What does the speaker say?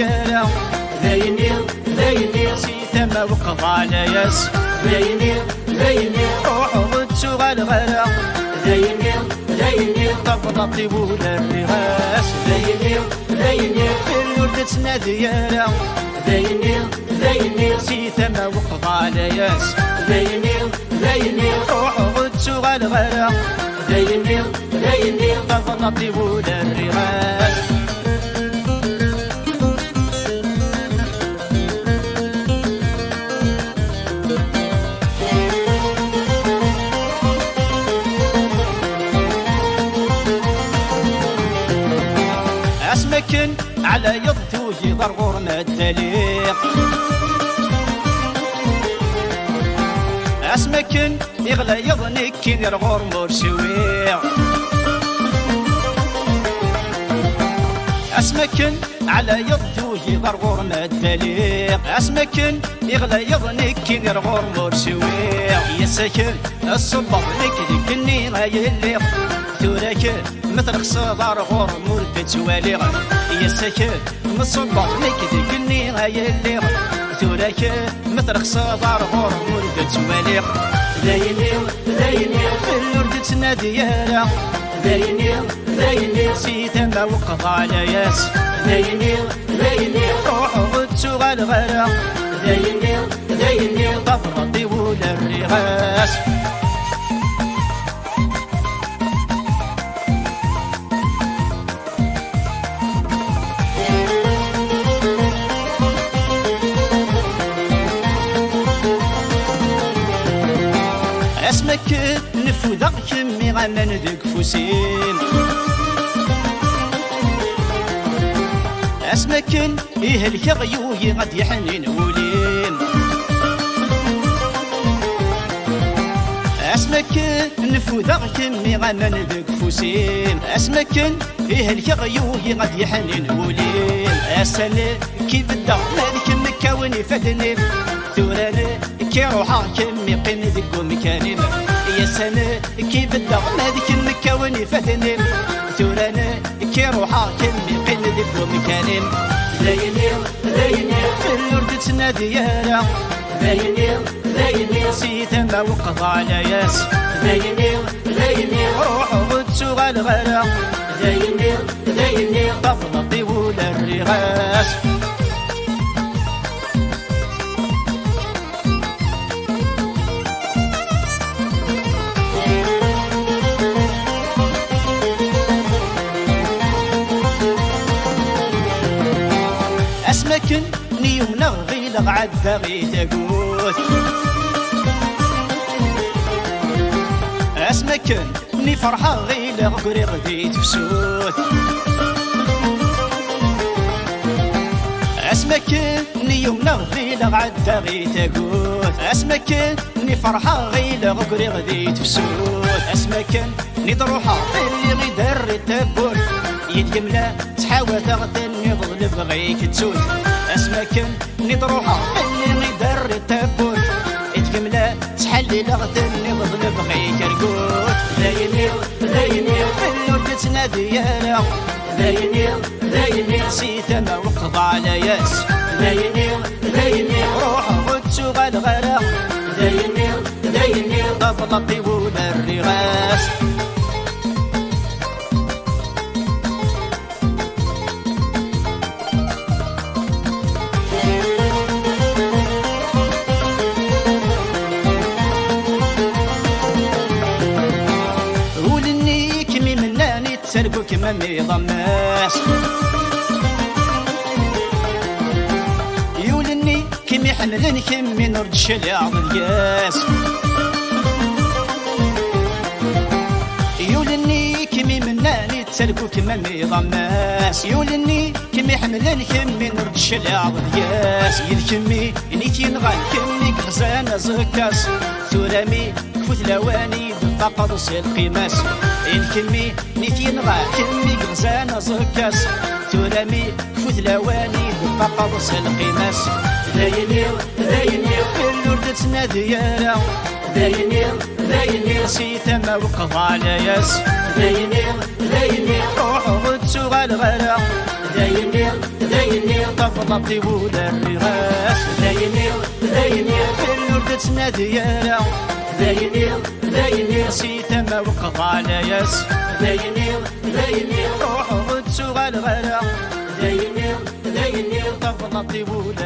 ديالا ذايني سيتا ما وقف على ياس ذايني روحو غدسو غالغالا ذايني طفل طيبول الرغاس ذايني في الورد تناديالا ذايني سيتا ما وقف على ياس ذايني روحو غدسو غالغالا ذايني طفل طيبول الرغاس اسمكن على يضتو يضر غورنا الدليق اسمكن يغلى يضنك كي غور مرسويع اسمكن على يضتو يضر غورنا الدليق اسمكن يغلى يضنك كي غور مرسويع يسكن الصبر لك ذكني غايليق توراك مثل خصدار غور مرد تواليغ يسكن مصبر لك ذكني غايليغ توراك مثل خصدار غور مرد تواليغ ذايني في الورد تناديالا ذايني سيتا ما وقف على ياس ذايني روحو غدسو غالغالا ذايني طفل طيبول الرغاس اسمك نفوذق كمي غمان ذك فوسين اسمك يهلك غيوي غد يحنين ولين اسمك نفوذق كمي غمان ذك فوسين اسمك يهلك غيوي غد يحنين ولين اسالي كيف الدغ مالك مكاوني فدني ثوراني كي روحا كمي قيم ذكو مكانين يا سنة كيف الدغ هذيك المكاوني فاتنين ثوراني كي روحا كمي قيم ذكو مكانين ذايني في الورد تناديالا ذايني سيتا ما وقف على ياس ذايني روحو غدسو غالغالا ذايني طفل طيبول الرغاس اسمكن نيوم نغغي لغعد ذغي تقوت اسمكن ني فرحة غي لغقري غدي تفسوت اسمكن نيوم نغغي لغعد ذغي تقوت اسمكن ني فرحة غي لغقري غدي تفسوت اسمكن ني ضروحة اللي غيدر التبوت يتجملا تحاول تغتني ظل بغيك تسود اسمك نضروحا اللي ندر التبوت يتجملا تحلي لغتني ظل بغيك رقود ذايني اللي تناديالا ذايني سيتا ما وقف على ياس ذايني روح غدسو غالغالا ذايني طفل طيبول الرغاس سرقو كما ميضماس يولني كم يحملن كم نرد شلع ضياس يولني كم مناني تسرقو كما ميضماس يولني كم يحملن كم نرد شلع ضياس يذكمي نيتي نغال كمي خزانة زكاس ثورامي كفوت لواني فقط سلقي ماس الكمي نيتي نغا كمي غزانة زكاس تورامي كفوت لواني فقط سلقي ماس ذايني في الورد تناديالا ذايني سيتا ما وقف على ياس ذايني روحو غدسو غالغالا ذايني طفل طفلتي ولا الرغاس ذايني في الورد تنادي يا ذايني سيتا ما وقف على ياس ذايني روح غد سوغ الغلا ذايني طفلتي ولا